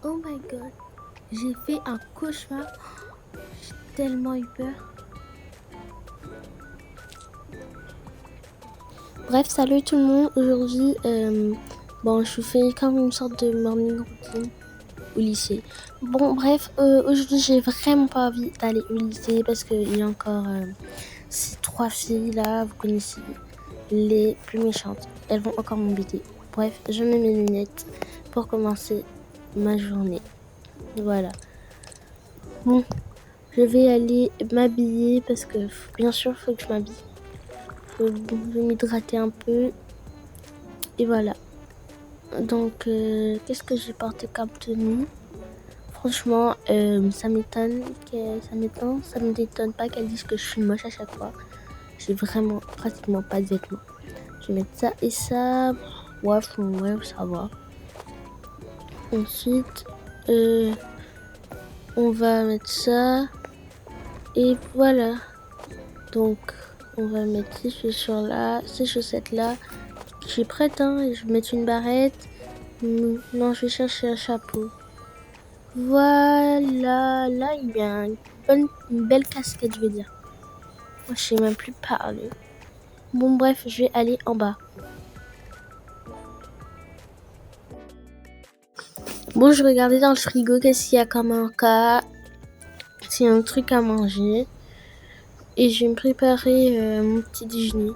Oh my god, j'ai fait un cauchemar. J'ai tellement eu peur. Bref, salut tout le monde. Aujourd'hui, je fais comme une sorte de morning routine au lycée. Bon, bref, aujourd'hui, j'ai vraiment pas envie d'aller au lycée parce qu'il y a encore ces 3 filles là, vous connaissez, les plus méchantes. Elles vont encore m'embêter. Bref, je mets mes lunettes pour commencer ma journée. Voilà. Bon, je vais aller m'habiller parce que, bien sûr, il faut que je m'habille. Je vais m'hydrater un peu. Et voilà. Donc, qu'est-ce que j'ai porté comme tenue? Franchement, ça me détonne pas qu'elle dise que je suis moche à chaque fois. J'ai vraiment pratiquement pas de vêtements. Je vais mettre ça et ça. Ouais, ça va. Ensuite, on va mettre ça. Et voilà. Donc, on va mettre ces chaussures-là, ces chaussettes-là. Je suis prête, hein. Je vais mettre une barrette. Non, je vais chercher un chapeau. Voilà, là, il y a une belle casquette, je veux dire. Moi, je sais même plus parler. Bon, bref, je vais aller en bas. Bon, je regardais dans le frigo qu'est-ce qu'il y a comme un cas. C'est un truc à manger. Et je vais me préparer mon petit déjeuner.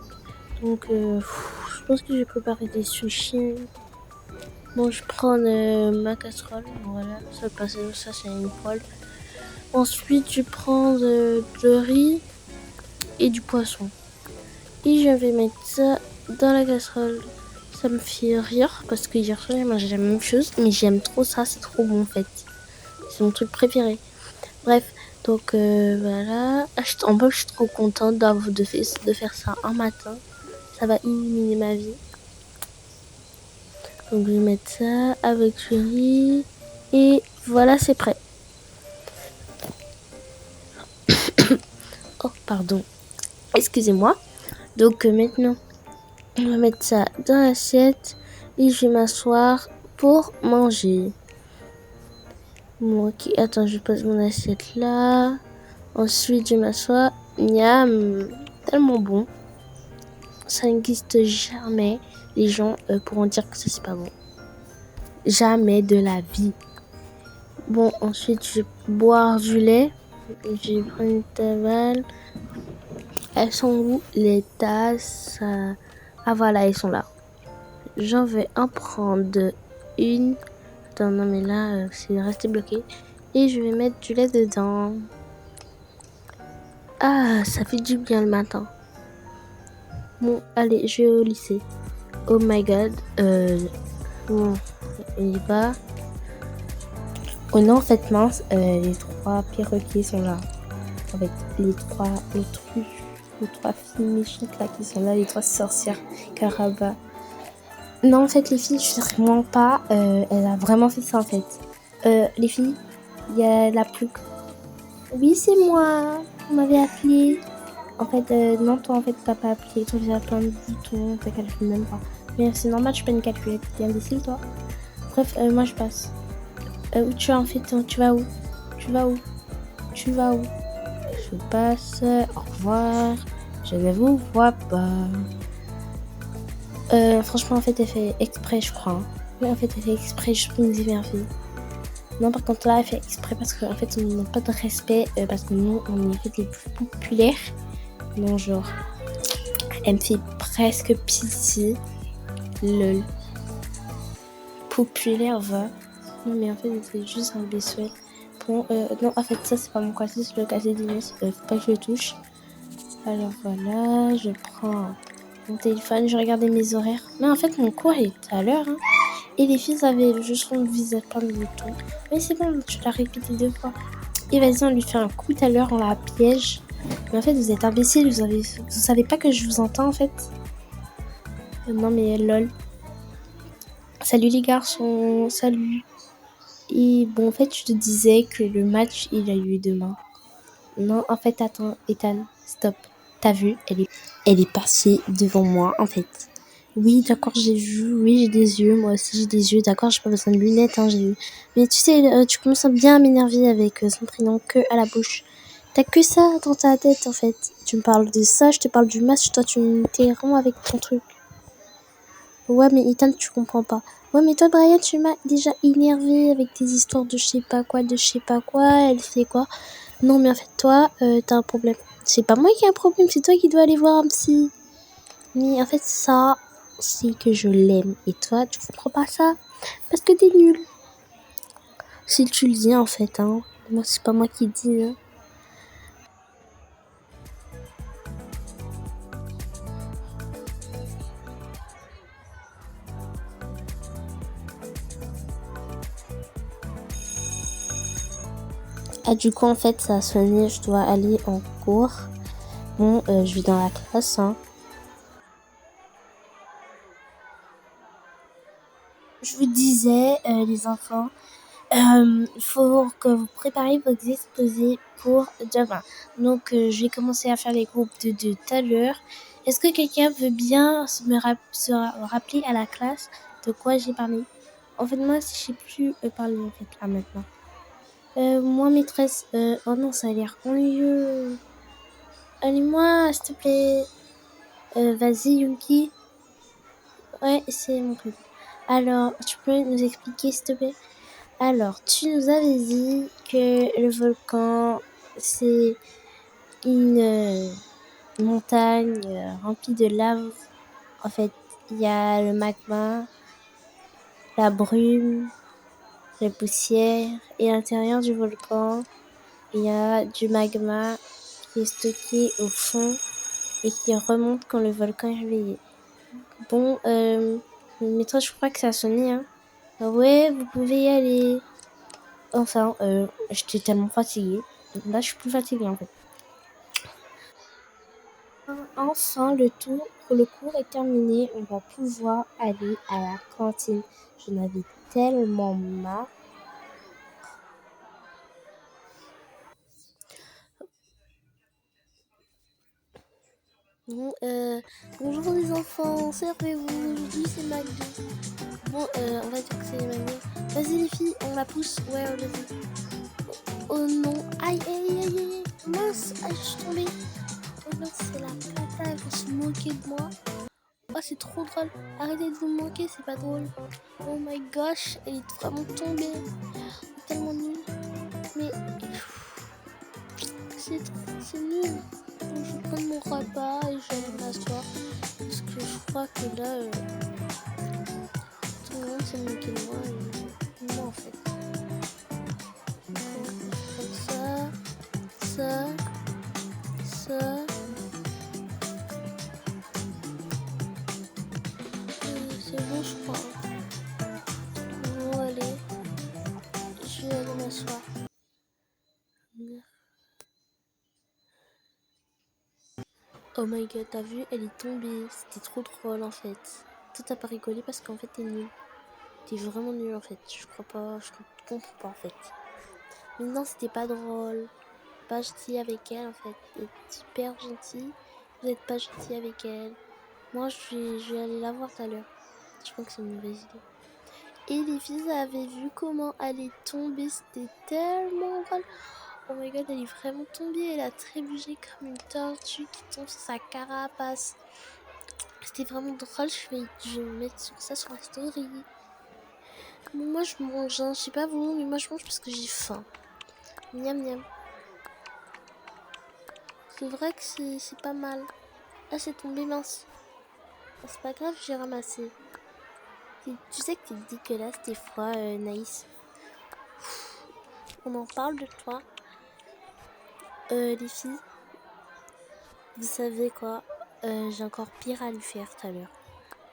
Donc, je pense que je vais préparer des sushis. Bon, je prends ma casserole. Voilà, ça c'est une poêle. Ensuite, je prends de riz et du poisson. Et je vais mettre ça dans la casserole. Ça me fait rire parce que hier soir j'ai mangé la même chose, mais j'aime trop ça, c'est trop bon en fait. C'est mon truc préféré. Bref, donc voilà. En plus, je suis trop contente de faire ça un matin. Ça va illuminer ma vie. Donc je vais mettre ça avec le riz. Et voilà, c'est prêt. Oh, pardon. Excusez-moi. Donc maintenant, on va mettre ça dans l'assiette et je vais m'asseoir pour manger. Bon, ok, attends, je pose mon assiette là. Ensuite, je m'assois. Miam, tellement bon. Ça n'existe jamais. Les gens pourront dire que ça c'est pas bon. Jamais de la vie. Bon, ensuite, je vais boire du lait. Je vais prendre une table. Elles sont où les tasses? Ah voilà, elles sont là. J'en vais en prendre une. Attends, non mais là, c'est resté bloqué. Et je vais mettre du lait dedans. Ah, ça fait du bien le matin. Bon, allez, je vais au lycée. Oh my god. Bon, on y va. Oh non, en fait, mince, les 3 perroquets sont là. En fait, les trois filles méchantes là qui sont là, les 3 sorcières Caraba. Non, en fait, les filles, je sais vraiment pas. Elle a vraiment fait ça en fait. Les filles, il y a la plus. Oui, c'est moi. Vous m'avez appelé. En fait, non, toi, en fait, t'as pas appelé. Toi, j'ai plein de boutons, t'as calculé même pas. Mais c'est normal, je peux une calculette. T'es imbécile, toi. Bref, moi, je passe. Où tu vas, en fait? Tu vas où? Tu vas où? Tu vas où? Je passe. Au revoir. Je ne vous vois pas. Franchement, en fait, elle fait exprès, je crois. Oui, en fait, elle fait exprès, juste pour nous énerver. Non, par contre, là, elle fait exprès parce qu'en fait, on n'a pas de respect. Parce que nous, on est fait les plus populaires. Non, genre, elle me fait presque pitié. Lol. Populaire, va. Non, mais en fait, c'est juste un vaisseau. Bon, non, en fait, ça, c'est pas mon cassé, c'est le cassé d'Inès. Faut pas que je le touche. Alors voilà, je prends mon téléphone, je regardais mes horaires. Mais en fait, mon cours est à l'heure. Hein. Et les filles avaient juste mon visage plein de boutons. Mais c'est bon, tu l'as répété 2 fois. Et vas-y, on lui fait un coup tout à l'heure, on la piège. Mais en fait, vous êtes imbéciles, vous savez pas que je vous entends en fait. Non mais lol. Salut les garçons, salut. Et bon, en fait, je te disais que le match, il a lieu demain. Non, en fait, attends, Ethan, stop. T'as vu, elle est partie devant moi, en fait. Oui, d'accord, j'ai vu. Oui, j'ai des yeux. Moi aussi, j'ai des yeux. D'accord, j'ai pas besoin de lunettes, hein, j'ai vu. Mais tu sais, tu commences à bien m'énerver avec son prénom que à la bouche. T'as que ça dans ta tête, en fait. Tu me parles de ça, je te parle du match. Toi, tu m'interromps avec ton truc. Ouais, mais Ethan, tu comprends pas. Ouais, mais toi, Brian, tu m'as déjà énervé avec tes histoires de je sais pas quoi, de je sais pas quoi. Elle fait quoi? Non, mais en fait, toi, t'as un problème. C'est pas moi qui ai un problème, c'est toi qui dois aller voir un psy. Mais en fait, ça, c'est que je l'aime. Et toi, tu comprends pas ça parce que t'es nul. Si tu le dis, en fait, hein. Moi, c'est pas moi qui dis, hein. Ah, du coup, en fait, ça a sonné, je dois aller en cours. Bon, je vais dans la classe, hein. Je vous disais, les enfants, il faut que vous prépariez vos exposés pour demain. Donc, je vais commencer à faire les groupes de tout à l'heure. Est-ce que quelqu'un veut bien se rappeler à la classe de quoi j'ai parlé? En fait, moi, je sais plus parler en fait là maintenant. Moi, maîtresse, oh non, ça a l'air ennuyeux. Allez-moi, s'il te plaît. Vas-y, Yuki. Ouais, c'est mon prénom. Alors, tu peux nous expliquer, s'il te plaît? Alors, tu nous avais dit que le volcan, c'est une montagne remplie de lave. En fait, il y a le magma, la brume, la poussière. Et à l'intérieur du volcan, il y a du magma qui est stocké au fond et qui remonte quand le volcan est réveillé. Bon, mais toi, je crois que ça a sonné, hein. Ah ouais, vous pouvez y aller. Enfin, j'étais tellement fatiguée. Là, je suis plus fatiguée, en fait. Enfin, le cours est terminé. On va pouvoir aller à la cantine. J'en avais tellement marre. Bon, bonjour les enfants, servez-vous. Aujourd'hui, c'est McDo. Bon, on va dire que c'est les McDo. Vas-y les filles, on la pousse. Ouais, vas-y. Oh non, aïe, aïe, aïe, aïe, mince, aïe, je suis tombée. Oh non, c'est la cata, elle va se moquer de moi. Oh, c'est trop drôle. Arrêtez de vous moquer, c'est pas drôle. Oh my gosh, elle est vraiment tombée. Tellement nulle. Mais c'est nul. Donc, je vais prendre mon repas et je vais aller m'asseoir. Parce que je crois que là, tout le monde s'est moqué de moi. Et moi, en fait. Comme ça, ça. C'est bon, je crois. Bon, allez. Je vais aller m'asseoir. Oh my god, t'as vu, elle est tombée. C'était trop drôle en fait. Toi t'as pas rigolé parce qu'en fait t'es nul. T'es vraiment nul en fait. Je crois pas, je comprends pas en fait. Mais non, c'était pas drôle. Pas gentil avec elle en fait. Elle est super gentille. Vous êtes pas gentil avec elle. Moi je vais aller la voir tout à l'heure. Je crois que c'est une mauvaise idée. Et les filles avaient vu comment elle est tombée. C'était tellement drôle. Oh my god, elle est vraiment tombée. Elle a trébuché comme une tortue qui tombe sur sa carapace. C'était vraiment drôle, je vais me mettre sur ça sur la story. Bon, moi je mange, hein. Je sais pas vous, mais moi je mange parce que j'ai faim. Miam miam. C'est vrai que c'est pas mal. Ah, c'est tombé mince. Ah, c'est pas grave, j'ai ramassé. Tu sais que t'es dégueulasse des fois, Naïs. On en parle de toi. Les filles, vous savez quoi? J'ai encore pire à lui faire tout à l'heure.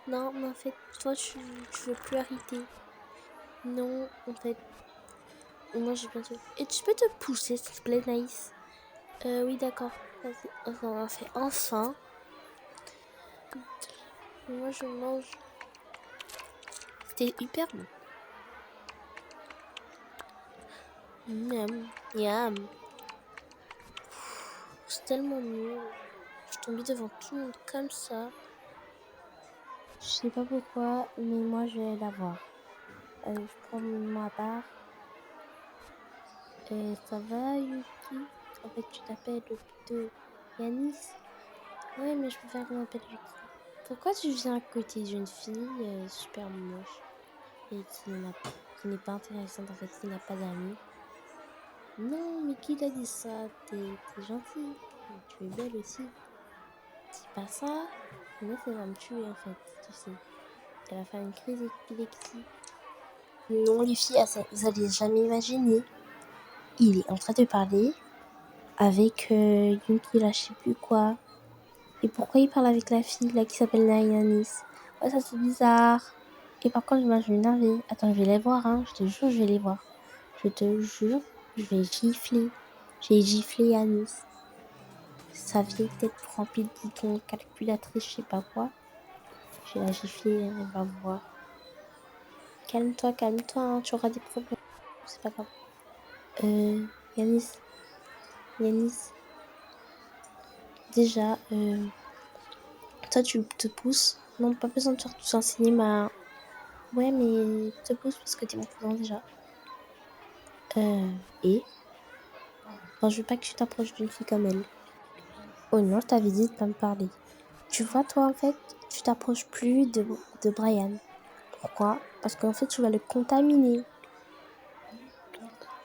Non, mais en fait, toi tu veux plus arrêter. Non, en fait, moi j'ai bientôt. Et tu peux te pousser, s'il te plaît, Naïs? Oui, d'accord. Vas-y, on va faire enfin. Moi, je mange. C'était hyper bon. Miam, miam. C'est tellement nul. Je suis tombée devant tout le monde comme ça. Je sais pas pourquoi, mais moi je vais la voir. Je prends ma barre. Ça va, Yuki? En fait, tu t'appelles plutôt Yanis? Ouais, mais je préfère qu'on m'appelle Yuki. Pourquoi tu viens à côté d'une fille super moche et qui n'est pas intéressante, en fait, qui n'a pas d'amis? Non, mais qui t'a dit ça? T'es gentille. Et tu es belle aussi. Dis pas ça. Sinon, ça va me tuer, en fait, tu sais. Elle va faire une crise d'épilepsie. Non, les filles, vous allez jamais imaginer. Il est en train de parler avec Yunki, là, je sais plus quoi. Et pourquoi il parle avec la fille, là, qui s'appelle Nayanis? Ouais, ça, c'est bizarre. Et par contre, moi, je vais m'énerver. Attends, je vais les voir, hein. Je te jure, je vais les voir. Je te jure, je vais gifler. J'ai giflé Yanis. Sa vieille tête remplie de boutons, calculatrice, je sais pas quoi. Je vais la gifler, elle va voir. Calme-toi, hein, tu auras des problèmes. C'est pas grave. Yanis, Yanis, déjà, toi, tu te pousses. Non, pas besoin de faire tout ça, cinéma. Ouais, mais te pousse parce que t'es mon cousin déjà. Et enfin, je veux pas que tu t'approches d'une fille comme elle. Oh non, je t'avais dit de pas me parler. Tu vois, toi, en fait, tu t'approches plus de Brian. Pourquoi? Parce qu'en fait, tu vas le contaminer.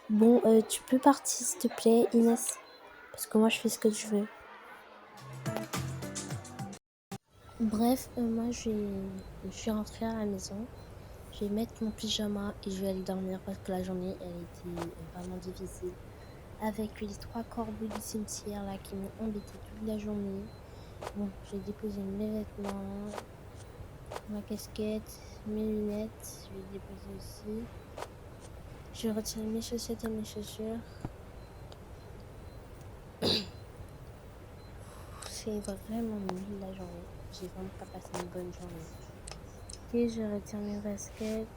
Bon, tu peux partir, s'il te plaît, Inès. Parce que moi, je fais ce que je veux. Bref, moi, je suis rentrée à la maison. Je vais mettre mon pyjama et je vais aller dormir parce que la journée, elle était vraiment difficile. Avec les 3 corbeaux du cimetière là qui m'ont embêté toute la journée. Bon, j'ai déposé mes vêtements, ma casquette, mes lunettes, je vais les déposer aussi. Je vais retirer mes chaussettes et mes chaussures. C'est vraiment nul la journée. J'ai vraiment pas passé une bonne journée. Et je retire mes baskets.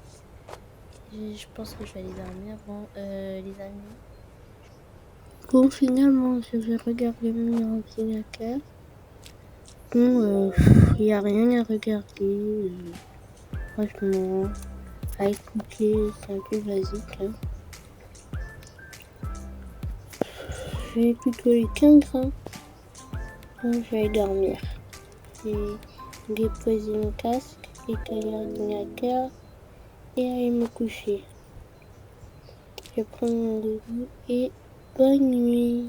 Je pense que je vais aller dormir. Bon, les amis. Bon, finalement, je vais regarder mon ordinateur. Bon, il n'y a rien à regarder. Franchement, à écouter, c'est un peu basique. Hein. Je vais plutôt les 15 ans. Donc, je vais dormir. Et déposer mon casque, éteindre l'ordinateur et aller me coucher. Je prends mon doudou et bonne nuit.